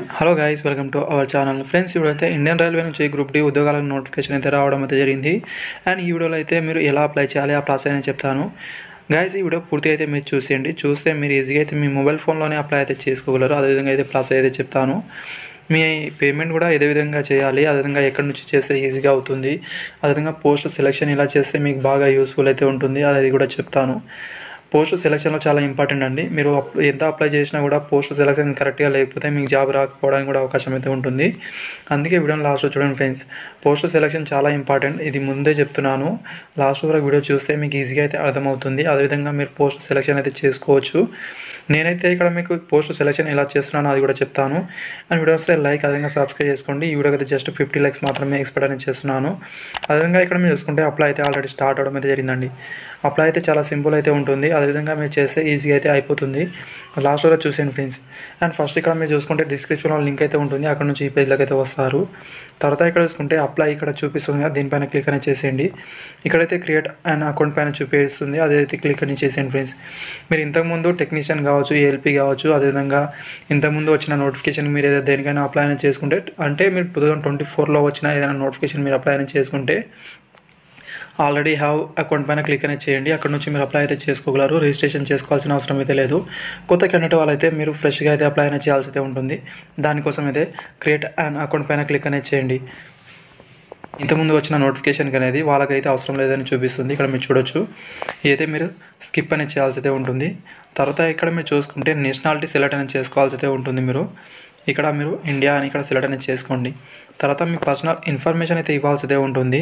Hello guys, welcome to our channel. Friends, ఇప్పుడైతే Indian railway నుంచి group D ఉద్యోగాలకు notification అయితే రావడం అయితే జరిగింది. అండ్ ఈ వీడియోలో అయితే మీరు ఎలా అప్లై చేయాలి ఆ ప్రాసెస్ అని చెప్తాను. గైస్, ఈ వీడియో పూర్తిగా అయితే మీరు చూస్తే మీరు ఈజీగా అయితే మీ మొబైల్ ఫోన్లోనే అప్లై అయితే చేసుకోగలరు. అదేవిధంగా అయితే ప్రాసెస్ అయితే చెప్తాను. మీ పేమెంట్ కూడా ఏ విధంగా చేయాలి, అదేవిధంగా ఎక్కడి నుంచి చేస్తే ఈజీగా అవుతుంది, అదేవిధంగా పోస్ట్ సెలెక్షన్ ఇలా చేస్తే మీకు బాగా యూస్ఫుల్ అయితే ఉంటుంది, అది కూడా చెప్తాను. పోస్ట్ సెలక్షన్లో చాలా ఇంపార్టెంట్ అండి. మీరు ఎంత అప్లై చేసినా కూడా పోస్ట్ సెలక్షన్ కరెక్ట్గా లేకపోతే మీకు జాబ్ రాకపోవడానికి కూడా అవకాశం అయితే ఉంటుంది. అందుకే వీడియోని లాస్ట్లో చూడండి ఫ్రెండ్స్. పోస్ట్ సెలక్షన్ చాలా ఇంపార్టెంట్, ఇది ముందే చెప్తున్నాను. లాస్ట్ వరకు వీడియో చూస్తే మీకు ఈజీగా అయితే అర్థమవుతుంది. అదేవిధంగా మీరు పోస్ట్ సెలక్షన్ అయితే చేసుకోవచ్చు. నేనైతే ఇక్కడ మీకు పోస్ట్ సెలక్షన్ ఎలా చేస్తున్నానో అది కూడా చెప్తాను. అండ్ వీడియో వస్తే లైక్, అదేవిధంగా సబ్స్క్రైబ్ చేసుకోండి. ఈ వీడియోకి అయితే జస్ట్ 50 లైక్స్ మాత్రమే ఎక్స్పెక్ట్ అనేది చేస్తున్నాను. అదేవిధంగా ఇక్కడ మీరు చూసుకుంటే అప్లై అయితే ఆల్రెడీ స్టార్ట్ అవడం అయితే జరిగిందండి. అప్లై అయితే చాలా సింపుల్ అయితే ఉంటుంది. అదేవిధంగా మీరు చేస్తే ఈజీగా అయితే అయిపోతుంది. లాస్ట్ వరకు చూసేయండి ఫ్రెండ్స్. అండ్ ఫస్ట్ ఇక్కడ మీరు చూసుకుంటే డిస్క్రిప్షన్లో లింక్ అయితే ఉంటుంది, అక్కడ నుంచి ఈ పేజ్లోకి అయితే వస్తారు. తర్వాత ఇక్కడ చూసుకుంటే అప్లై ఇక్కడ చూపిస్తుంది కదా, దీనిపైన క్లిక్ అనేది చేసేయండి. ఇక్కడైతే క్రియేట్ అండ్ అకౌంట్ పైన చూపిస్తుంది, అదైతే క్లిక్ అని చేసేయండి ఫ్రెండ్స్. మీరు ఇంతకుముందు టెక్నీషియన్ కావచ్చు, ఏఎల్పీ కావచ్చు, అదేవిధంగా ఇంతకుముందు వచ్చిన నోటిఫికేషన్ మీరు ఏదైనా దేనికైనా అప్లై అనేది చేసుకుంటే, అంటే మీరు 2024లో వచ్చిన ఏదైనా నోటిఫికేషన్ మీరు అప్లై అనేది చేసుకుంటే ఆల్రెడీ హ్యావ్ అకౌంట్ పైన క్లిక్ అనేది చేయండి. అక్కడ నుంచి మీరు అప్లై అయితే చేసుకోగలరు. రిజిస్ట్రేషన్ చేసుకోవాల్సిన అవసరం అయితే లేదు. కొత్త క్యాండిడేట్ వాళ్ళైతే మీరు ఫ్రెష్గా అయితే అప్లై అనేది చేయాల్సి అయితే ఉంటుంది. దానికోసం అయితే క్రియేట్ అండ్ అకౌంట్ పైన క్లిక్ అనేది చేయండి. ఇంతకుముందు వచ్చిన నోటిఫికేషన్కి అనేది వాళ్ళకైతే అవసరం లేదని చూపిస్తుంది. ఇక్కడ మీరు చూడొచ్చు. ఇదైతే మీరు స్కిప్ అనేది చేయాల్సి అయితే ఉంటుంది. తర్వాత ఇక్కడ మీరు చూసుకుంటే నేషనాలిటీ సెలెక్ట్ అనేది చేసుకోవాల్సి అయితే ఉంటుంది. ఇక్కడ మీరు ఇండియా అని ఇక్కడ సెలెక్ట్ అనేది చేసుకోండి. తర్వాత మీ పర్సనల్ ఇన్ఫర్మేషన్ అయితే ఇవ్వాల్సి అయితే ఉంటుంది.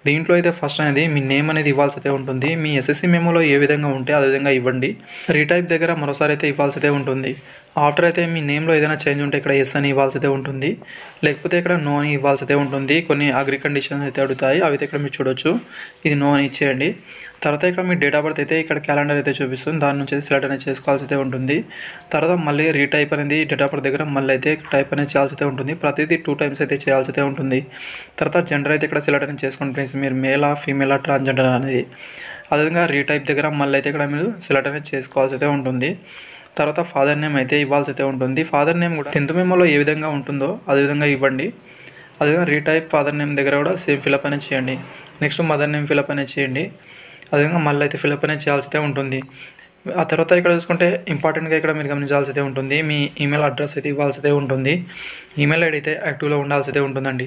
దీంట్లో అయితే ఫస్ట్ అనేది మీ నేమ్ అనేది ఇవ్వాల్సి అయితే ఉంటుంది. మీ ఎస్ఎస్సి మెమోలో ఏ విధంగా ఉంటే ఆ విధంగా ఇవ్వండి. రీటైప్ దగ్గర మరోసారి అయితే ఇవ్వాల్సి అయితే ఉంటుంది. ఆఫ్టర్ అయితే మీ నేమ్లో ఏదైనా చేంజ్ ఉంటే ఇక్కడ ఎస్ అని ఇవ్వాల్సి అయితే ఉంటుంది, లేకపోతే ఇక్కడ నో అని ఇవ్వాల్సి అయితే ఉంటుంది. కొన్ని అగ్రి కండిషన్స్ అయితే అడుగుతాయి, అవి అయితే ఇక్కడ మీరు చూడొచ్చు. ఇది నో అని ఇచ్చేయండి. తర్వాత ఇక్కడ మీ డేట్ ఆఫ్ బర్త్ అయితే ఇక్కడ క్యాలెండర్ అయితే చూపిస్తుంది, దాని నుంచి సెలెక్ట్ అనేది చేసుకోవాల్సి అయితే ఉంటుంది. తర్వాత మళ్ళీ రీటైప్ అనేది డేట్ ఆఫ్ బర్త్ దగ్గర మళ్ళీ అయితే టైప్ అనేది చేయాల్సి అయితే ఉంటుంది. ప్రతిదీ 2 times అయితే చేయాల్సి అయితే ఉంటుంది. తర్వాత జెండర్ అయితే ఇక్కడ సెలెక్ట్ అనేది చేసుకోండి ఫ్రెండ్స్. మీరు మేలా, ఫీమేలా, ట్రాన్స్జెండర్ అనేది. అదేవిధంగా రీటైప్ దగ్గర మళ్ళీ అయితే ఇక్కడ మీరు సెలెక్ట్ అనేది చేసుకోవాల్సి అయితే ఉంటుంది. తర్వాత ఫాదర్ నేమ్ అయితే ఇవ్వాల్సి అయితే ఉంటుంది. ఫాదర్ నేమ్ కూడా 10th మెమోలో ఏ విధంగా ఉంటుందో అదే విధంగా ఇవ్వండి. అదేవిధంగా రీటైప్ ఫాదర్ నేమ్ దగ్గర కూడా సేమ్ ఫిలప్ అనేది చేయండి. నెక్స్ట్ మదర్ నేమ్ ఫిలప్ అనేది చేయండి. అదేవిధంగా మళ్ళీ అయితే ఫిలప్ అనేది చేయాల్సి అయితే ఉంటుంది. ఆ తర్వాత ఇక్కడ చూసుకుంటే ఇంపార్టెంట్గా ఇక్కడ మీరు గమనించాల్సి అయితే ఉంటుంది. మీ ఈమెయిల్ అడ్రస్ అయితే ఇవ్వాల్సి అయితే ఉంటుంది. ఈమెయిల్ ఐడి అయితే యాక్టివ్లో ఉండాల్సి అయితే ఉంటుందండి.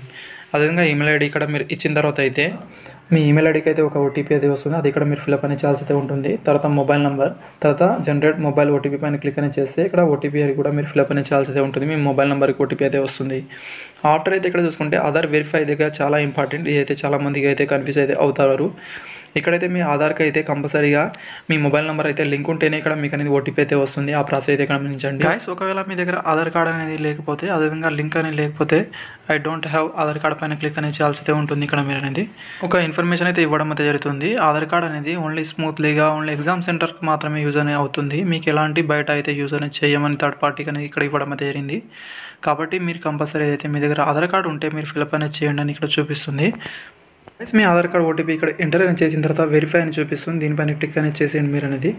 అదేవిధంగా ఈమెయిల్ ఐడి ఇక్కడ మీరు ఇచ్చిన తర్వాత అయితే మీ ఈమెయిల్ ఐడికి అయితే ఒక ఓటీపీ అయితే వస్తుంది, అది ఇక్కడ మీరు ఫిలప్ అనేది చేయాల్సి అయితే ఉంటుంది. తర్వాత మొబైల్ నెంబర్, తర్వాత జనరేట్ మొబైల్ ఓటీపీ పైన క్లిక్ అనేది చేస్తే ఇక్కడ ఓటీపీ అని కూడా మీరు ఫిలప్ అనేది చేయాల్సి అయితే ఉంటుంది. మీ మొబైల్ నెంబర్కి ఓటీపీ అయితే వస్తుంది. ఆఫ్టర్ అయితే ఇక్కడ చూసుకుంటే ఆధార్ వెరిఫై దగ్గర చాలా ఇంపార్టెంట్, ఇదైతే చాలామందికి అయితే కన్ఫ్యూజ్ అయితే అవుతారు. ఇక్కడైతే మీ ఆధార్కి అయితే కంపల్సరీగా మీ మొబైల్ నెంబర్ అయితే లింక్ ఉంటేనే ఇక్కడ మీకు అనేది ఓటీపీ అయితే వస్తుంది. ఆ ప్రాసెస్ అయితే గమనించండి గైస్. ఒకవేళ మీ దగ్గర ఆధార్ కార్డ్ అనేది లేకపోతే, అదేవిధంగా లింక్ అనేది లేకపోతే I don't have Aadhaar card పైన క్లిక్ అనేది చేయాల్సి అయితే ఉంటుంది. ఇక్కడ మీరు అనేది ఒక ఇన్ఫర్మేషన్ అయితే ఇవ్వడం అయితే జరుగుతుంది. ఆధార్ కార్డ్ అనేది ఓన్లీ స్మూత్లీగా ఓన్లీ ఎగ్జామ్ సెంటర్కి మాత్రమే యూజ్ అనేది అవుతుంది. మీకు ఎలాంటి బయట అయితే యూజ్ అనేది చేయమని థర్డ్ పార్టీకి అనేది ఇక్కడ ఇవ్వడం అయితే జరిగింది. కాబట్టి మీరు కంపల్సరీ అయితే మీ దగ్గర ఆధార్ కార్డు ఉంటే మీరు ఫిలప్ అనేది చేయండి అని ఇక్కడ చూపిస్తుంది. మీ ఆధార్ కార్డ్ ఓటీపీ ఇక్కడ ఎంటర్ అనేది చేసిన తర్వాత వెరిఫై అని చూపిస్తుంది, దీనిపైన టిక్ అనేది చేసేయండి మీరు అనేది.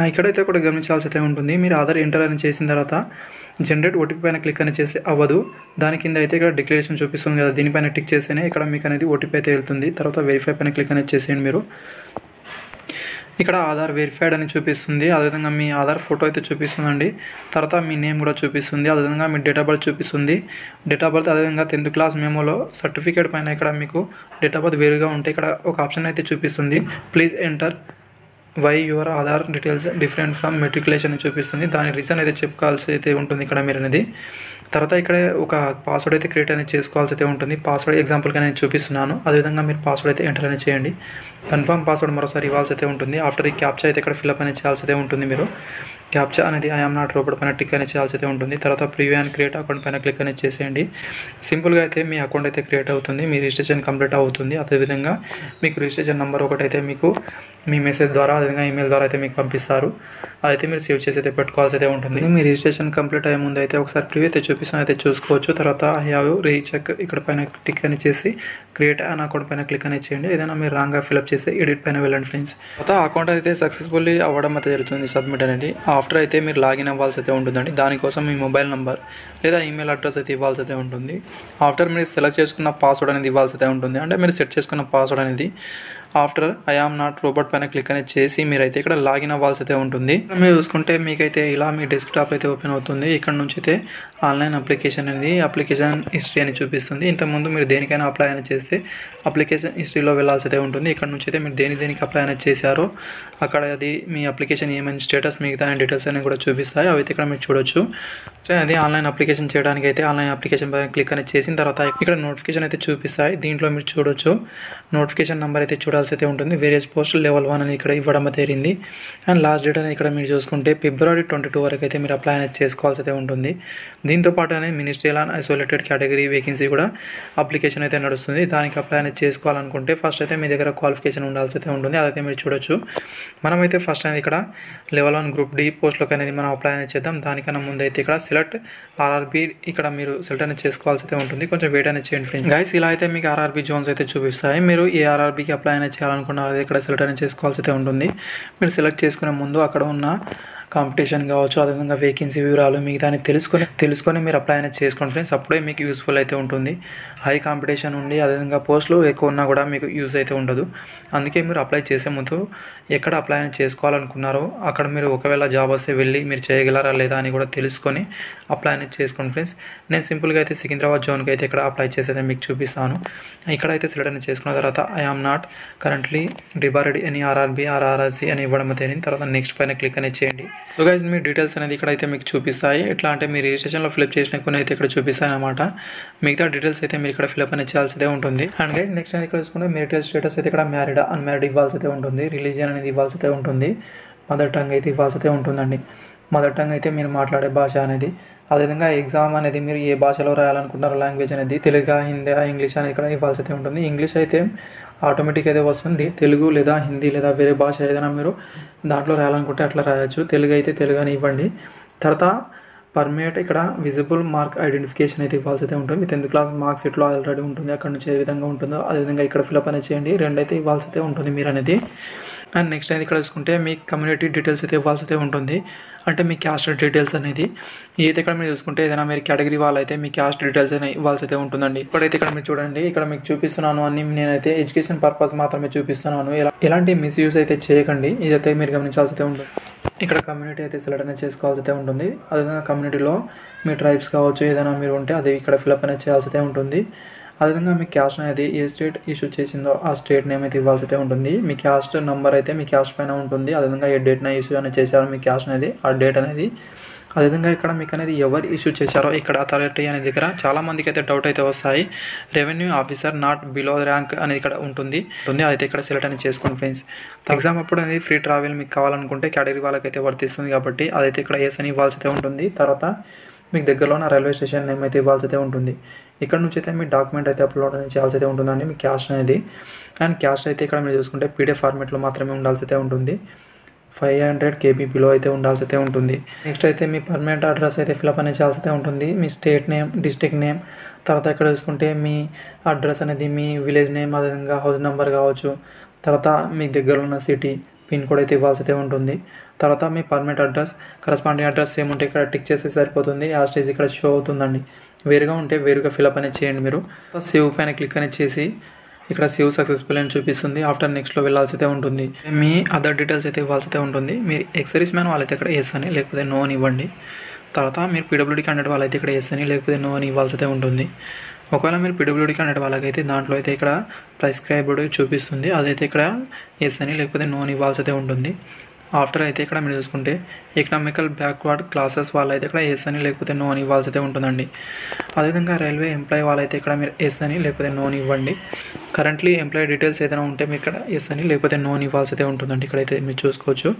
ఇక్కడైతే కూడా గమనించాల్సి అయితే ఉంటుంది. మీరు ఆధార్ ఎంటర్ అని చేసిన తర్వాత జనరేట్ ఓటీపీ పైన క్లిక్ అనేది చేస్తే అవ్వదు. దాని కింద అయితే ఇక్కడ డిక్లరేషన్ చూపిస్తుంది కదా, దీనిపైన టిక్ చేస్తేనే ఇక్కడ మీకు అనేది ఓటీపీ అయితే వెళ్తుంది. తర్వాత వెరిఫై పైన క్లిక్ అనేది చేసేయండి మీరు. ఇక్కడ ఆధార్ వెరిఫైడ్ అని చూపిస్తుంది. అదేవిధంగా మీ ఆధార్ ఫోటో అయితే చూపిస్తుందండి. తర్వాత మీ నేమ్ కూడా చూపిస్తుంది. అదేవిధంగా మీ డేట్ ఆఫ్ బర్త్ చూపిస్తుంది. డేట్ ఆఫ్ బర్త్ అదేవిధంగా 10th క్లాస్ మెమోలో సర్టిఫికేట్ పైన ఇక్కడ మీకు డేట్ ఆఫ్ బర్త్ వేరుగా ఉంటే ఇక్కడ ఒక ఆప్షన్ అయితే చూపిస్తుంది. Please enter why your Aadhaar details different from matriculation అని చూపిస్తుంది. దాని రీజన్ అయితే చెప్పుకోవాల్సి అయితే ఉంటుంది ఇక్కడ మీరు అనేది. తర్వాత ఇక్కడ ఒక పాస్వర్డ్ అయితే క్రియేట్ అనేది చేసుకోవాల్సి అయితే ఉంటుంది. పాస్వర్డ్ ఎగ్జాంపుల్గా నేను చూపిస్తున్నాను. అదేవిధంగా మీరు పాస్వర్డ్ అయితే ఎంటర్ అనేది చేయండి. కన్ఫర్మ్ పాస్వర్డ్ మరోసారి ఇవ్వాల్సి అయితే ఉంటుంది. ఆఫ్టర్ ఈ క్యాప్చా అయితే ఇక్కడ ఫిల్అప్ అనేది చేయాల్సి అయితే ఉంటుంది. మీరు క్యాప్చా అనేది ఐఎమ్ నాట్ రోబోట్ పైన టిక్ అనేది చేయాల్సి అయితే ఉంటుంది. తర్వాత ప్రివ్యూ అండ్ క్రియేట్ అకౌంట్ పైన క్లిక్ అనేది చేసేయండి. సింపుల్గా అయితే మీ అకౌంట్ అయితే క్రియేట్ అవుతుంది, మీ రిజిస్ట్రేషన్ కంప్లీట్ అవుతుంది. అదేవిధంగా మీకు రిజిస్ట్రేషన్ నెంబర్ ఒకటైతే మీకు మీ మెసేజ్ ద్వారా అదేవిధంగా ఈమెయిల్ ద్వారా అయితే మీకు పంపిస్తారు. అదైతే మీరు సేవ్ చేసి అయితే పెట్టుకోవాల్సి అయితే ఉంటుంది. మీ రిజిస్ట్రేషన్ కంప్లీట్ అయ్యే ముందు అయితే ఒకసారి ప్రివ్యూ అయితే చూపిస్తాను, అయితే చూసుకోవచ్చు. తర్వాత ఐ హావ్ రీచెక్ ఇక్కడ పైన క్లిక్ అని చేసి క్రియేట్ అన్ అకౌంట్ పైన క్లిక్ అనేది చేయండి. ఏదైనా మీరు రాంగ్గా ఫిల్అప్ చేసి ఎడిట్ పైన వెళ్ళండి ఫ్రెండ్స్. తర్వాత అకౌంట్ అయితే సక్సెస్ఫుల్లీ అవ్వడం అయితే జరుగుతుంది, సబ్మిట్ అనేది. ఆఫ్టర్ అయితే మీరు లాగిన్ అవ్వాల్సి అయితే ఉంటుందండి. దానికోసం మీ మొబైల్ నెంబర్ లేదా ఈమెయిల్ అడ్రస్ అయితే ఇవ్వాల్సి అయితే ఉంటుంది. ఆఫ్టర్ మీరు సెలెక్ట్ చేసుకున్న పాస్వర్డ్ అనేది ఇవ్వాల్సి అయితే ఉంటుంది, అంటే మీరు సెట్ చేసుకున్న పాస్వర్డ్ అనేది. After I am not robot పైన క్లిక్ అనేది చేసి మీరైతే ఇక్కడ లాగిన్ అవ్వాల్సి అయితే ఉంటుంది. మీరు చూసుకుంటే మీకైతే ఇలా మీ డెస్క్టాప్ అయితే ఓపెన్ అవుతుంది. ఇక్కడ నుంచి అయితే ఆన్లైన్ అప్లికేషన్ అనేది అప్లికేషన్ హిస్టరీ అని చూపిస్తుంది. ఇంతకుముందు మీరు దేనికైనా అప్లై అనేది చేస్తే అప్లికేషన్ హిస్టరీలో వెళ్ళాల్సి అయితే ఉంటుంది. ఇక్కడ నుంచి అయితే మీరు దేనికి అప్లై అనేది చేశారో అక్కడ అది మీ అప్లికేషన్ ఏమైనా స్టేటస్ మిగతా డీటెయిల్స్ అనేవి కూడా చూపిస్తాయి. అవి అయితే ఇక్కడ మీరు చూడొచ్చు. సో అది ఆన్లైన్ అప్లికేషన్ చేయడానికి అయితే ఆన్లైన్ అప్లికేషన్ పైన క్లిక్ అనేది చేసిన తర్వాత ఇక్కడ నోటిఫికేషన్ అయితే చూపిస్తాయి. దీంట్లో మీరు చూడొచ్చు నోటిఫికేషన్ నెంబర్ అయితే చూడాల్సి అయితే ఉంటుంది. వేరియస్ పోస్ట్ లెవెల్ 1 అని ఇక్కడ ఇవ్వడం జరిగింది. అండ్ లాస్ట్ డేట్ అనేది ఇక్కడ మీరు చూసుకుంటే February 22 వరకు అయితే మీరు అప్లై అనేది చేసుకోవాల్సి అయితే ఉంటుంది. దీంతో పాటు అనేది ministerial and isolated category vacancy కూడా అప్లికేషన్ అయితే నడుస్తుంది. దానికి అప్లై అనేది చేసుకోవాలనుకుంటే ఫస్ట్ అయితే మీ దగ్గర క్వాలిఫికేషన్ ఉండాల్సి అయితే ఉంటుంది. అదైతే మీరు చూడొచ్చు. మనమైతే ఫస్ట్ అనేది ఇక్కడ లెవెల్ 1 గ్రూప్ డి పోస్ట్లోకి అనేది మనం అప్లై అనేది చేద్దాం. దానికన్నా ముందు అయితే ఇక్కడ సెలెక్ట్ ఆర్ఆర్బీ ఇక్కడ మీరు సెలెక్ట్ అనేది చేసుకోవాల్సి అయితే ఉంటుంది. కొంచెం వెయిట్ అనేది చేయండి ఫ్రెండ్స్. గైస్ ఇలా అయితే మీకు ఆర్ఆర్బీ జోన్స్ అయితే చూపిస్తాయి. మీరు ఏ ఆర్ఆర్బీకి అప్లై అనేది చేయాలనుకున్నారు అది ఇక్కడ సెలెక్ట్ అనేది చేసుకోవాల్సి అయితే ఉంటుంది. మీరు సెలెక్ట్ చేసుకునే ముందు అక్కడ ఉన్న కాంపిటీషన్ కావచ్చు, అదేవిధంగా వేకెన్సీ వివరాలు మిగతాని తెలుసుకొని మీరు అప్లై అనేది చేసుకోండి ఫ్రెండ్స్. అప్పుడే మీకు యూస్ఫుల్ అయితే ఉంటుంది. హై కాంపిటీషన్ ఉండి అదేవిధంగా పోస్టులు ఎక్కువ ఉన్నా కూడా మీకు యూజ్ అయితే ఉండదు. అందుకే మీరు అప్లై చేసే ముందు ఎక్కడ అప్లై అనేది చేసుకోవాలనుకున్నారో అక్కడ మీరు ఒకవేళ జాబ్ వస్తే వెళ్ళి మీరు చేయగలరా లేదా అని కూడా తెలుసుకొని అప్లై అనేది చేసుకోండి ఫ్రెండ్స్. నేను సింపుల్గా అయితే సికింద్రాబాద్ జోన్కి అయితే ఇక్కడ అప్లై చేసేది మీకు చూపిస్తాను. ఇక్కడైతే సెలెక్ట్ అనేది చేసుకున్న తర్వాత I am not currently debarred any RRB RRC అని ఇవ్వడం జరిగింది. తర్వాత నెక్స్ట్ పైన క్లిక్ అనేది చేయండి. సో గైస్ మీ డీటెయిల్స్ అనేది ఇక్కడైతే మీకు చూపిస్తాయి. ఎట్లా అంటే మీ రిజిస్ట్రేషన్లో ఫిల్అప్ చేసిన కొన్ని అయితే ఇక్కడ చూపిస్తాయి అనమాట. మిగతా డీటెయిల్స్ అయితే మీరు ఇక్కడ ఫిల్అప్ అనేది చేయాల్సి ఉంటుంది. అండ్ గైస్ నెక్స్ట్ అనేది ఇక్కడ చూసుకుంటే మెరిటల్ స్టేటస్ అయితే ఇక్కడ మ్యారీడ్ అన్మ్యారీడ్ ఇవ్వాల్సి అయితే ఉంటుంది. రిలీజియన్ అనేది ఇవ్వాల్సి అయితే ఉంటుంది. మదర్ టంగ్ అయితే ఇవ్వాల్సి అయితే ఉంటుందండి. మదర్ టంగ్ అయితే మీరు మాట్లాడే భాష అనేది, అదేవిధంగా ఎగ్జామ్ అనేది మీరు ఏ భాషలో రాయాలనుకుంటున్నారో లాంగ్వేజ్ అనేది తెలుగు హిందీ ఇంగ్లీష్ అనేది ఇక్కడ ఇవ్వాల్సి అయితే ఉంటుంది. ఇంగ్లీష్ అయితే ఆటోమేటిక్ అయితే వస్తుంది. తెలుగు లేదా హిందీ లేదా వేరే భాష ఏదైనా మీరు దాంట్లో రాయాలనుకుంటే అట్లా రాయొచ్చు. తెలుగు అయితే తెలుగు అని ఇవ్వండి. తర్వాత పర్మిట్ ఇక్కడ విజిబుల్ మార్క్ ఐడెంటిఫికేషన్ అయితే ఇవ్వాల్సి అయితే ఉంటుంది. 10th క్లాస్ మార్క్స్ షీట్లో ఆల్రెడీ ఉంటుంది. అక్కడ నుంచి ఏ విధంగా ఉంటుందో అదేవిధంగా ఇక్కడ ఫిల్అప్ అనేది చేయండి. 2 అయితే ఇవ్వాల్సి అయితే ఉంటుంది మీరు అనేది. అండ్ నెక్స్ట్ అనేది ఇక్కడ చూసుకుంటే మీ కమ్యూనిటీ డీటెయిల్స్ అయితే ఇవ్వాల్సి అయితే ఉంటుంది. అంటే మీ క్యాస్ట్ డీటెయిల్స్ అనేది ఏదైతే ఇక్కడ మీరు చూసుకుంటే ఏదైనా మీరు కేటగిరీ వాళ్ళైతే మీ క్యాస్ట్ డీటెయిల్స్ అనేది ఇవ్వాల్సి అయితే ఉంటుందండి. ఇప్పుడైతే ఇక్కడ మీరు చూడండి, ఇక్కడ మీకు చూపిస్తున్నాను అన్ని నేనైతే ఎడ్యుకేషన్ పర్పస్ మాత్రమే చూపిస్తున్నాను. ఎలాంటి మిస్యూజ్ అయితే చేయకండి, ఇదైతే మీరు గమనించాల్సి అయితే ఉంటుంది. ఇక్కడ కమ్యూనిటీ అయితే సెలెక్ట్ అనేది చేసుకోవాల్సి అయితే ఉంటుంది. అదేవిధంగా కమ్యూనిటీలో మీ ట్రైబ్స్ కావచ్చు ఏదైనా మీరు ఉంటే అది ఇక్కడ ఫిల్అప్ అనేది చేయాల్సి అయితే ఉంటుంది. అదేవిధంగా మీ క్యాస్ట్ అనేది ఏ స్టేట్ ఇష్యూ చేసిందో ఆ స్టేట్ నేమ్ అయితే ఇవ్వాల్సి అయితే ఉంటుంది. మీ క్యాస్ట్ నెంబర్ అయితే మీ క్యాస్ట్ పైన ఉంటుంది. అదేవిధంగా ఏ డేట్న ఇష్యూ అనేది చేశారో మీ క్యాస్ట్ అనేది ఆ డేట్ అనేది. అదేవిధంగా ఇక్కడ మీకు అనేది ఎవరు ఇష్యూ చేశారో ఇక్కడ అథారిటీ అనే దగ్గర చాలా మందికి అయితే డౌట్ అయితే వస్తాయి. Revenue officer not below rank అనేది ఇక్కడ ఉంటుంది. అదైతే ఇక్కడ సెలెక్ట్ అనేది చేసుకోండి ఫ్రెండ్స్. ఎగ్జామ్ అప్పుడు అనేది ఫ్రీ ట్రావెల్ మీకు కావాలనుకుంటే కేటగిరీ వాళ్ళకైతే వర్తిస్తుంది కాబట్టి అదైతే ఇక్కడ ఎస్ అని ఇవ్వాల్సి అయితే ఉంటుంది. తర్వాత మీకు దగ్గరలో ఉన్న రైల్వే స్టేషన్ నేమ్ అయితే ఇవ్వాల్సి అయితే ఉంటుంది. ఇక్కడ నుంచి అయితే మీ డాక్యుమెంట్ అయితే అప్లోడ్ అనేది చేయాల్సి అయితే ఉంటుందండి, మీ క్యాస్ట్ అనేది. అండ్ క్యాస్ట్ అయితే ఇక్కడ మీరు చూసుకుంటే పీడిఎఫ్ ఫార్మేట్లో మాత్రమే ఉండాల్సి అయితే ఉంటుంది. 500 kbpలో అయితే ఉండాల్సి అయితే ఉంటుంది. నెక్స్ట్ అయితే మీ పర్మనెంట్ అడ్రస్ అయితే ఫిల్అప్ అనేది చేయాల్సి అయితే ఉంటుంది. మీ స్టేట్ నేమ్, డిస్ట్రిక్ట్ నేమ్, తర్వాత ఇక్కడ చూసుకుంటే మీ అడ్రస్ అనేది మీ విలేజ్ నేమ్, అదేవిధంగా హౌస్ నెంబర్ కావచ్చు, తర్వాత మీకు దగ్గర ఉన్న సిటీ పిన్ కోడ్ అయితే ఇవ్వాల్సి అయితే ఉంటుంది. తర్వాత మీ permanent address corresponding address same ఉంటే ఇక్కడ టిక్ చేస్తే సరిపోతుంది. ఆ స్టేజ్ ఇక్కడ షో అవుతుందండి. వేరుగా ఉంటే వేరుగా ఫిల్అప్ అనేది చేయండి. మీరు సేవ్ పైన క్లిక్ అనేది చేసి ఇక్కడ సేవ్ సక్సెస్ఫుల్ అని చూపిస్తుంది. ఆఫ్టర్ నెక్స్ట్లో వెళ్ళాల్సి అయితే ఉంటుంది. మీ అదర్ డీటెయిల్స్ అయితే ఇవ్వాల్సి అయితే ఉంటుంది. మీరు ఎక్సర్వీస్ మ్యాన్ వాళ్ళైతే ఇక్కడ ఎస్ అని లేకపోతే నో అని ఇవ్వండి. తర్వాత మీరు పీడబ్ల్యూడీ క్యాండిడేట్ వాళ్ళైతే ఇక్కడ ఎస్ అని లేకపోతే నో అని ఇవ్వాల్సి అయితే ఉంటుంది. ఒకవేళ మీరు పీడబ్ల్యూడీ క్యాండిడేట్ వాళ్ళకైతే దాంట్లో అయితే ఇక్కడ ప్రిస్క్రైబ్డ్ చూపిస్తుంది, అదైతే ఇక్కడ ఎస్ అని లేకపోతే నో అని ఇవ్వాల్సి అయితే ఉంటుంది. ఆఫ్టర్ అయితే ఇక్కడ మీరు చూసుకుంటే ఎకనామికల్ బ్యాక్వర్డ్ క్లాసెస్ వాళ్ళైతే ఇక్కడ ఎస్ అని లేకపోతే నో అని ఇవ్వాల్సి అయితే ఉంటుందండి. అదేవిధంగా రైల్వే ఎంప్లాయీ వాళ్ళైతే ఇక్కడ మీరు ఎస్ అని లేకపోతే నో అని ఇవ్వండి. కరెంట్లీ ఎంప్లాయీ డీటెయిల్స్ ఏదైనా ఉంటే మీరు ఇక్కడ ఎస్ అని లేకపోతే నో అని ఇవ్వాల్సి అయితే ఉంటుందండి. ఇక్కడైతే మీరు చూసుకోవచ్చు.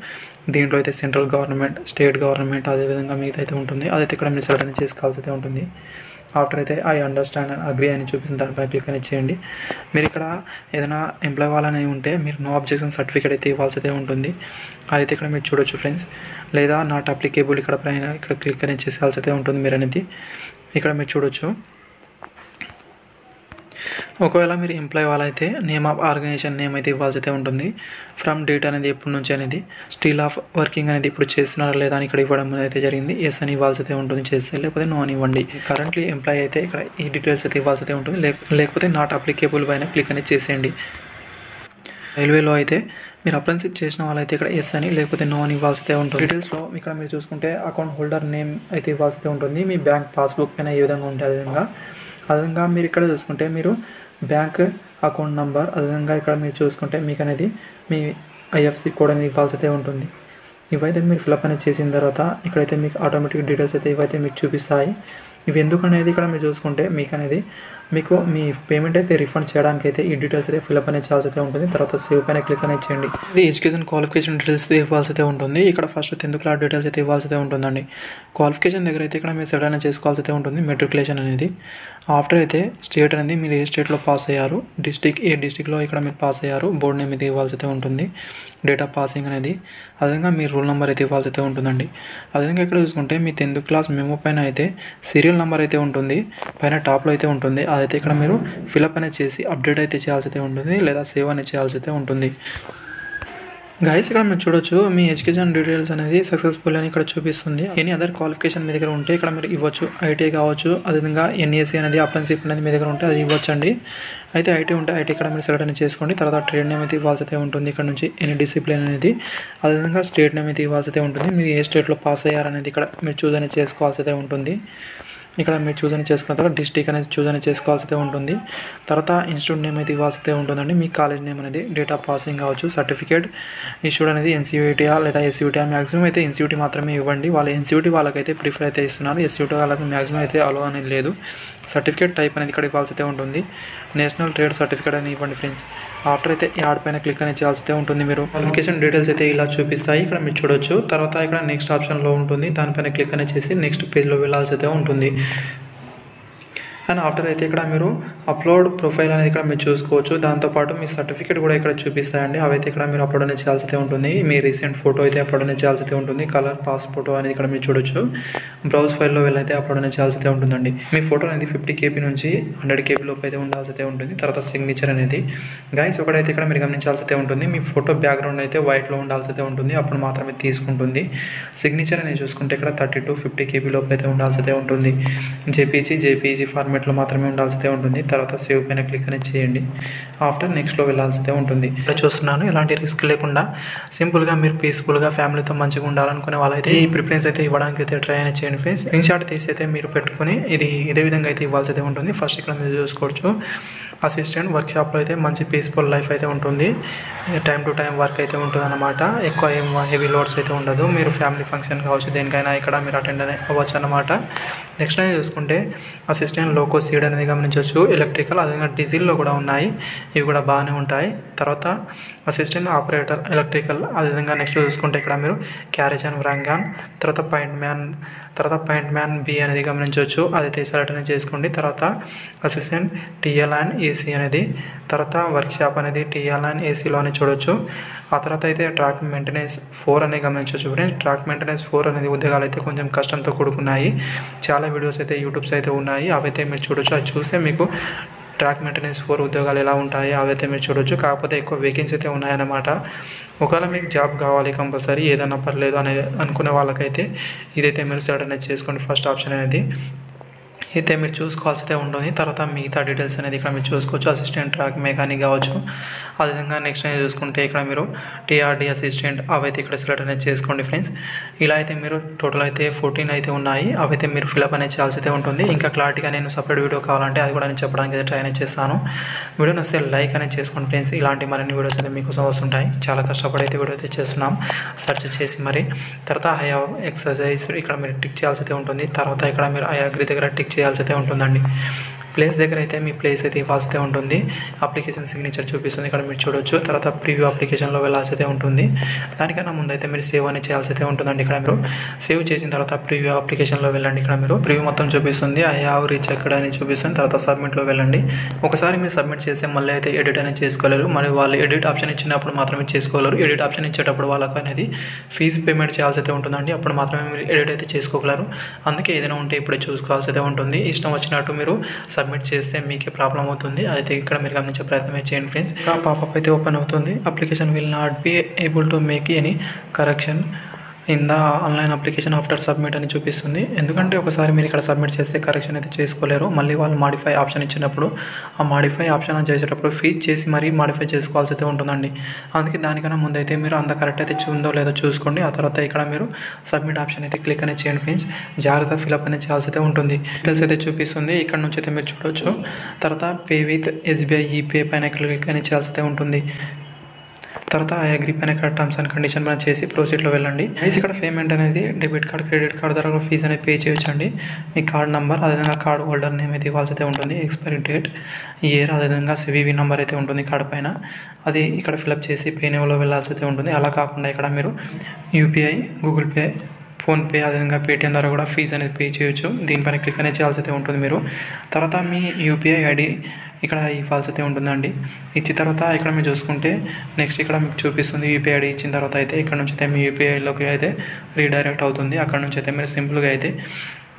దీంట్లో అయితే సెంట్రల్ గవర్నమెంట్, స్టేట్ గవర్నమెంట్ అదేవిధంగా మిగతా అయితే ఉంటుంది. అదైతే ఇక్కడ మీరు సెలెక్ట్ చేసుకోవాల్సి అయితే ఉంటుంది. ఆఫ్టర్ అయితే ఐ అండర్స్టాండ్ అండ్ అగ్రీ అని చూపిస్తుంది దానిపైన క్లిక్ అని చేయండి. మీరు ఇక్కడ ఏదైనా ఎంప్లాయ్ అవ్వాలని ఉంటే మీరు నో అబ్జెక్షన్ సర్టిఫికేట్ అయితే ఇవ్వాల్సి అయితే ఉంటుంది. అదైతే ఇక్కడ మీరు చూడొచ్చు ఫ్రెండ్స్. లేదా నాట్ అప్లికేబుల్ ఇక్కడ పైన ఇక్కడ క్లిక్ అని చేసేయాల్సి అయితే ఉంటుంది మీరు అనేది ఇక్కడ మీరు చూడొచ్చు. ఒకవేళ మీరు ఎంప్లాయ్ వాళ్ళైతే నేమ్ ఆఫ్ ఆర్గనైజేషన్ నేమ్ అయితే ఇవ్వాల్సి అయితే ఉంటుంది. ఫ్రమ్ డేట్ అనేది ఎప్పటి నుంచి అనేది, స్టిల్ ఆఫ్ వర్కింగ్ అనేది ఇప్పుడు చేస్తున్నారా లేదా అని ఇక్కడ ఇవ్వడం అయితే జరిగింది. ఎస్ అని ఇవ్వాల్సి అయితే ఉంటుంది చేస్తే, లేకపోతే నో అని ఇవ్వండి. కరెంట్లీ ఎంప్లాయ్ అయితే ఇక్కడ ఈ డీటెయిల్స్ అయితే ఇవ్వాల్సి అయితే ఉంటుంది. లేకపోతే నాట్ అప్లికేబుల్ పైన క్లిక్ అనేది చేసేయండి. రైల్వేలో అయితే మీరు అప్రెంటిస్‌షిప్ చేసిన వాళ్ళైతే ఇక్కడ ఎస్ అని లేకపోతే నో అని ఇవ్వాల్సి అయితే ఉంటుంది. డీటెయిల్స్లో ఇక్కడ మీరు చూసుకుంటే అకౌంట్ హోల్డర్ నేమ్ అయితే ఇవ్వాల్సి అయితే ఉంటుంది. మీ బ్యాంక్ పాస్బుక్ పైన ఏ విధంగా ఉంటుంది అదేవిధంగా మీరు ఇక్కడ చూసుకుంటే మీరు బ్యాంక్ అకౌంట్ నంబర్, అదేవిధంగా ఇక్కడ మీరు చూసుకుంటే మీకు అనేది మీ ఐఎఫ్సి కోడ్ అనేది ఇవ్వాల్సి అయితే ఉంటుంది. ఇవైతే మీరు ఫిల్అప్ అనేది చేసిన తర్వాత ఇక్కడైతే మీకు ఆటోమేటిక్ డీటెయిల్స్ అయితే ఇవైతే మీకు చూపిస్తాయి. ఇవి ఎందుకు అనేది ఇక్కడ మీరు చూసుకుంటే మీకు మీ పేమెంట్ అయితే రిఫండ్ చేయడానికి అయితే ఈ డీటెయిల్స్ అయితే ఫిల్అప్ అనేది చేయాల్సి అయితే ఉంటుంది. తర్వాత సేవ్ పైన క్లిక్ అనేది చేయండి. ఇది ఎడ్యుకేషన్ క్వాలిఫికేషన్ డీటెయిల్స్ ఇవ్వాల్సి అయితే ఉంటుంది. ఇక్కడ ఫస్ట్ 10th క్లాస్ డీటెయిల్స్ అయితే ఇవ్వాల్సి అయితే ఉంటుందండి. క్వాలిఫికేషన్ దగ్గర అయితే ఇక్కడ మీరు సెట్ అనేది చేసుకోవాల్సి అయితే ఉంటుంది. మెట్రికులేషన్ అనేది ఆఫ్టర్ అయితే స్టేట్ అనేది మీరు ఏ స్టేట్లో పాస్ అయ్యారు, ఏ డిస్టిక్లో ఇక్కడ మీరు పాస్ అయ్యారు, బోర్డు నేమ్ అయితే ఇవ్వాల్సి అయితే ఉంటుంది. డేట్ ఆఫ్ పాసింగ్ అనేది, అదేవిధంగా మీ రూల్ నెంబర్ అయితే ఇవ్వాల్సి అయితే ఉంటుందండి. అదేవిధంగా ఇక్కడ చూసుకుంటే మీ 10th క్లాస్ మెమో పైన అయితే సీరియల్ నెంబర్ అయితే ఉంటుంది, పైన టాప్లో అయితే ఉంటుంది. అదైతే ఇక్కడ మీరు ఫిల్అప్ అనేది చేసి అప్డేట్ అయితే చేయాల్సి అయితే ఉంటుంది, లేదా సేవ్ అనేది చేయాల్సి అయితే ఉంటుంది. గైస్ ఇక్కడ మీరు చూడొచ్చు మీ ఎడ్యుకేషన్ డీటెయిల్స్ అనేది సక్సెస్ఫుల్ అని ఇక్కడ చూపిస్తుంది. ఎనీ అదర్ క్వాలిఫికేషన్ మీ దగ్గర ఉంటే ఇక్కడ మీరు ఇవ్వచ్చు. ఐటీ కావచ్చు, అదేవిధంగా ఎన్ఈఎస్సీ అనేది అప్రెంటిస్‌షిప్ అనేది మీ దగ్గర ఉంటే అది ఇవ్వచ్చు అండి. అయితే ఐటీ ఉంటే ఐటీ ఇక్కడ మీరు సెలెక్ట్ అనేది చేసుకోండి. తర్వాత ట్రేడ్ నేమ్ అయితే ఇవ్వాల్సి అయితే ఉంటుంది. ఇక్కడ నుంచి ఎనీ డిసిప్లిన్ అనేది, అదేవిధంగా స్టేట్ నేమ్ అయితే ఇవ్వాల్సి అయితే ఉంటుంది. మీరు ఏ స్టేట్లో పాస్ అయ్యారనేది ఇక్కడ మీరు చూస్ అనేది చేసుకోవాల్సి అయితే ఉంటుంది. ఇక్కడ మీరు చూస్ అని చేసుకున్న తర్వాత డిస్ట్రిక్ట్ అనేది చూస్ అని చేసుకోవాల్సి అయితే ఉంటుంది. తర్వాత ఇన్స్టిట్యూట్ నేమ్ అయితే ఇవ్వాల్సి అయితే ఉంటుందండి. మీ కాలేజ్ నేమ్ అనేది, డేట్ ఆఫ్ పాసింగ్ కావచ్చు, సర్టిఫికేట్ ఇష్యూడ్ అనేది ఎన్సీయూటీఆ లేదా ఎస్యూటీ, మ్యాక్సిమం అయితే ఎన్సీయూటీ మాత్రమే ఇవ్వండి. వాళ్ళ ఎన్సీయూటీ వాళ్ళకైతే ప్రిఫర్ అయితే ఇస్తున్నారు, ఎస్యూటీ వాళ్ళకి మ్యాక్సిమం అయితే అలో అనేది లేదు. సర్టిఫికేట్ టైప్ అనేది ఇక్కడ ఇవ్వాల్సి అయితే ఉంటుంది. నేషనల్ ట్రేడ్ సర్టిఫికేట్ అని ఇవ్వండి ఫ్రెండ్స్. ఆఫ్టర్ అయితే యాడ్ పైన క్లిక్ అనేది చేయాల్సి అయితే ఉంటుంది. మీరు క్వాలిఫికేషన్ డీటెయిల్స్ అయితే ఇలా చూపిస్తాయి, ఇక్కడ మీరు చూడొచ్చు. తర్వాత ఇక్కడ నెక్స్ట్ ఆప్షన్లో ఉంటుంది, దానిపైన క్లిక్ అనేది చేసి నెక్స్ట్ పేజ్లో వెళ్ళాల్సి అయితే ఉంటుంది. అండ్ ఆఫ్టర్ అయితే ఇక్కడ మీరు అప్లోడ్ ప్రొఫైల్ అనేది ఇక్కడ మీరు చూసుకోవచ్చు. దాంతోపాటు మీ సర్టిఫికేట్ కూడా ఇక్కడ చూపిస్తాయండి. అవైతే ఇక్కడ మీరు అప్లోడ్ అనేది చేయాల్సి అయితే ఉంటుంది. మీ రీసెంట్ ఫోటో అయితే అప్లోడ్ అనేది చేయాల్సి అయితే ఉంటుంది. కలర్ పాస్ ఫోటో అనేది ఇక్కడ మీరు చూడొచ్చు. బ్రౌజ్ ఫైల్లో వెళ్ళైతే అప్లోడ్ అనేది చేయాల్సి అయితే ఉంటుందండి. మీ ఫోటో అనేది 50 KB నుంచి 100 KB లోపు అయితే ఉండాల్సి అయితే ఉంటుంది. తర్వాత సిగ్నేచర్ అనేది గైస్ ఒకటైతే ఇక్కడ మీరు గమనించాల్సి అయితే ఉంటుంది. మీ ఫోటో బ్యాక్గ్రౌండ్ అయితే వైట్లో ఉండాల్సి అయితే ఉంటుంది, అప్పుడు మాత్రమే తీసుకుంటుంది. సిగ్నేచర్ అనేది చూసుకుంటే ఇక్కడ 30 to 50 KB లోపు అయితే ఉండాల్సి అయితే ఉంటుంది. జేపీజీ ఫార్మేట్లో మాత్రమే ఉండాల్సి అయితే ఉంటుంది. తర్వాత సేవ్ పైన క్లిక్ అనేది చేయండి. ఆఫ్టర్ నెక్స్ట్లో వెళ్ళాల్సి అయితే ఉంటుంది. ఇక్కడ చూస్తున్నాను ఎలాంటి రిస్క్ లేకుండా సింపుల్గా మీరు పీస్ఫుల్గా ఫ్యామిలీతో మంచిగా ఉండాలనుకునే వాళ్ళైతే ఈ ప్రిఫరెన్స్ అయితే ఇవ్వడానికి అయితే ట్రై అనేది చేయండి ఫ్రెండ్స్. స్క్రీన్ షాట్ తీసి అయితే మీరు పెట్టుకుని ఇదే విధంగా అయితే ఇవ్వాల్సి అయితే ఉంటుంది. ఫస్ట్ ఇక్కడ మీరు చూసుకోవచ్చు అసిస్టెంట్ వర్క్షాప్లో అయితే మంచి పీస్ఫుల్ లైఫ్ అయితే ఉంటుంది. టైం టు టైం వర్క్ అయితే ఉంటుంది అన్నమాట. ఎక్కువ ఏం హెవీ లోడ్స్ అయితే ఉండదు. మీరు ఫ్యామిలీ ఫంక్షన్ కావచ్చు, దేనికైనా ఇక్కడ మీరు అటెండ్ అవ్వచ్చు అన్నమాట. నెక్స్ట్ అనేది చూసుకుంటే అసిస్టెంట్ లోకో సీడ్ అనేది గమనించవచ్చు. ఎలక్ట్రికల్, అదేవిధంగా డీజిల్లో కూడా ఉన్నాయి, ఇవి కూడా బాగానే ఉంటాయి. తర్వాత అసిస్టెంట్ ఆపరేటర్ ఎలక్ట్రికల్, అదేవిధంగా నెక్స్ట్ చూసుకుంటే ఇక్కడ మీరు క్యారేజ్ అండ్ వ్రాంగాన్, తర్వాత పాయింట్ మ్యాన్ బి అనేది గమనించవచ్చు. అదైతే సెలెక్ట్ అనేది చేసుకోండి. తర్వాత అసిస్టెంట్ టీఎల్ అండ్ ఏసీ అనేది, తర్వాత వర్క్షాప్ అనేది టీఎల్ అండ్ ఏసీలోనే చూడొచ్చు. ఆ తర్వాత అయితే ట్రాక్ మెయింటెనెన్స్ 4 అనేది గమనించవచ్చు ఫ్రెండ్స్. ట్రాక్ మెయింటెనెన్స్ 4 అనేది ఉద్యోగాలు అయితే కొంచెం కష్టంతో కూడుకున్నాయి. చాలా వీడియోస్ అయితే యూట్యూబ్స్ అయితే ఉన్నాయి, అవైతే మీరు చూడొచ్చు. అది చూస్తే మీకు ట్రాక్ మెయింటెనెన్స్ 4 ఉద్యోగాలు ఎలా ఉంటాయి అవైతే మీరు చూడొచ్చు. కాకపోతే ఎక్కువ వేకెన్సీ అయితే ఉన్నాయన్నమాట. ఒకవేళ మీకు జాబ్ కావాలి కంపల్సరీ, ఏదైనా పర్లేదు అనేది అనుకునే వాళ్ళకైతే ఇదైతే మీరు సెలెక్ట్ అనేది చేసుకోండి. ఫస్ట్ ఆప్షన్ అనేది అయితే మీరు చూసుకోవాల్సి అయితే ఉంటుంది. తర్వాత మిగతా డీటెయిల్స్ అనేది ఇక్కడ మీరు చూసుకోవచ్చు. అసిస్టెంట్ ట్రాక్ మెకానిక్ కావచ్చు. అదేవిధంగా నెక్స్ట్ అనేది చూసుకుంటే ఇక్కడ మీరు టీఆర్డీ అసిస్టెంట్ అవైతే ఇక్కడ సెలెక్ట్ అనేది చేసుకోండి ఫ్రెండ్స్. ఇలా అయితే మీరు టోటల్ అయితే 14 అయితే ఉన్నాయి, అవైతే మీరు ఫిల్అప్ అనేది చేయాల్సి అయితే ఉంటుంది. ఇంకా క్లారిటీగా నేను సపరేట్ వీడియో కావాలంటే అది కూడా నేను చెప్పడానికి అయితే ట్రై అనేది చేస్తాను. వీడియో నచ్చితే లైక్ అనేది చేసుకోండి ఫ్రెండ్స్. ఇలాంటి మరిన్ని వీడియోస్ అయితే మీకోసం వస్తుంటాయి. చాలా కష్టపడి అయితే వీడియో అయితే చేస్తున్నాం సెర్చ్ చేసి మరి. తర్వాత ఐ హావ్ ఎక్సర్సైజ్ ఇక్కడ మీరు టిక్ చేయాల్సి అయితే ఉంటుంది. తర్వాత ఇక్కడ మీరు ఐ అగ్రీ దగ్గర టిక్ చేయాల్సి అయితే ఉంటుందండి. ప్లేస్ దగ్గర అయితే మీ ప్లేస్ అయితే ఇవ్వాల్సి అయితే ఉంటుంది. అప్లికేషన్ సిగ్నేచర్ చూపిస్తుంది, ఇక్కడ మీరు చూడొచ్చు. తర్వాత ప్రివ్యూ అప్లికేషన్లో వెళ్ళాల్సి అయితే ఉంటుంది. దానికన్నా ముందు అయితే మీరు సేవ్ అనేది చేయాల్సి అయితే ఉంటుందండి. ఇక్కడ మీరు సేవ్ చేసిన తర్వాత ప్రివ్యూ అప్లికేషన్లో వెళ్ళండి. ఇక్కడ మీరు ప్రివ్యూ మొత్తం చూపిస్తుంది, ఐ హ్యావ్ రీచ్ ఎక్కడ అని చూపిస్తుంది. తర్వాత సబ్మిట్లో వెళ్ళండి. ఒకసారి మీరు సబ్మిట్ చేస్తే మళ్ళీ అయితే ఎడిట్ అనేది చేసుకోలేరు. మరి వాళ్ళు ఎడిట్ ఆప్షన్ ఇచ్చినప్పుడు మాత్రమే చేసుకోగలరు. ఎడిట్ ఆప్షన్ ఇచ్చేటప్పుడు వాళ్ళకు అనేది ఫీజు పేమెంట్ చేయాల్సి అయితే ఉంటుందండి. అప్పుడు మాత్రమే మీరు ఎడిట్ అయితే చేసుకోగలరు. అందుకే ఏదైనా ఉంటే ఇప్పుడే చూసుకోవాల్సి అయితే ఉంటుంది. ఇష్టం వచ్చినట్టు మీరు సబ్మిట్ చేస్తే మీకే ప్రాబ్లం అవుతుంది. అయితే ఇక్కడ మీరు గమనించే ప్రయత్నం చేయండి ఫ్రెండ్స్. పాపప్ అయితే ఓపెన్ అవుతుంది. Application will not be able to make any correction in the online application after submit అని చూపిస్తుంది. ఎందుకంటే ఒకసారి మీరు ఇక్కడ సబ్మిట్ చేస్తే కరెక్షన్ అయితే చేసుకోలేరు. మళ్ళీ వాళ్ళు మాడిఫై ఆప్షన్ ఇచ్చినప్పుడు ఆ మాడిఫై ఆప్షన్ చేసేటప్పుడు ఫీడ్ చేసి మరీ మాడిఫై చేసుకోవాల్సి అయితే ఉంటుందండి. అందుకే దానికన్నా ముందు అయితే మీరు అంత కరెక్ట్ అయితే ఉందో లేదో చూసుకోండి. ఆ తర్వాత ఇక్కడ మీరు సబ్మిట్ ఆప్షన్ అయితే క్లిక్ అనేది చేయండి ఫ్రెండ్స్. జాగ్రత్త ఫిల్అప్ అనేది చేయాల్సి అయితే ఉంటుంది. డీటెయిల్స్ అయితే చూపిస్తుంది, ఇక్కడ నుంచి అయితే మీరు చూడవచ్చు. తర్వాత పే విత్ SBI ఈపే పైన క్లిక్ అనేది చేయాల్సి అయితే ఉంటుంది. తర్వాత ఐ అగ్రీ పైన ఇక్కడ టర్మ్స్ అండ్ కండిషన్ మనం చేసి ప్రొసీడ్లో వెళ్ళండి. ఇక్కడ పేమెంట్ అనేది డెబిట్ కార్డ్, క్రెడిట్ కార్డ్ ద్వారా ఫీజు అనేది పే చేయొచ్చండి. మీ కార్డ్ నెంబర్, అదేవిధంగా కార్డ్ హోల్డర్ నేమ్ అయితే ఇవ్వాల్సి అయితే ఉంటుంది. ఎక్స్పైరీ డేట్, ఇయర్, అదేవిధంగా CVV నెంబర్ అయితే ఉంటుంది కార్డ్ పైన. అది ఇక్కడ ఫిల్అప్ చేసి పే నేమ్లో వెళ్ళాల్సి అయితే ఉంటుంది. అలా కాకుండా ఇక్కడ మీరు UPI, గూగుల్ పే, ఫోన్పే, అదేవిధంగా పేటిఎం ద్వారా కూడా ఫీజు అనేది పే చేయొచ్చు. దీనిపైన క్లిక్ అనేది చేయాల్సి అయితే ఉంటుంది మీరు. తర్వాత మీ UPI ID ఇక్కడ ఇవ్వాల్సి అయితే ఉంటుందండి. ఇచ్చిన తర్వాత ఇక్కడ మీరు చూసుకుంటే నెక్స్ట్ ఇక్కడ మీకు చూపిస్తుంది. UPI ID ఇచ్చిన తర్వాత అయితే ఇక్కడ నుంచి అయితే మీ UPIలోకి అయితే రీడైరెక్ట్ అవుతుంది. అక్కడ నుంచి అయితే మీరు సింపుల్గా అయితే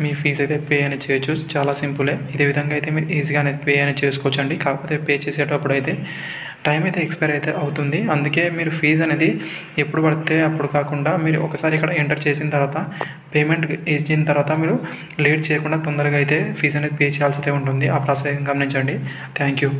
మీ ఫీజు అయితే పే అనేది చేయొచ్చు. చాలా సింపులే. ఇదే విధంగా అయితే మీరు ఈజీగా అనేది పే అనేది చేసుకోవచ్చు అండి. కాకపోతే పే చేసేటప్పుడు అయితే టైం అయితే ఎక్స్పైర్ అయితే అవుతుంది. అందుకే మీరు ఫీజు అనేది ఎప్పుడు పడితే అప్పుడు కాకుండా మీరు ఒకసారి ఇక్కడ ఎంటర్ చేసిన తర్వాత పేమెంట్ ఇచ్చిన తర్వాత మీరు లేట్ చేయకుండా తొందరగా అయితే ఫీజు అనేది పే చేయాల్సి అయితే ఉంటుంది. ఆ ప్రాసెస్ గమనించండి. Thank you.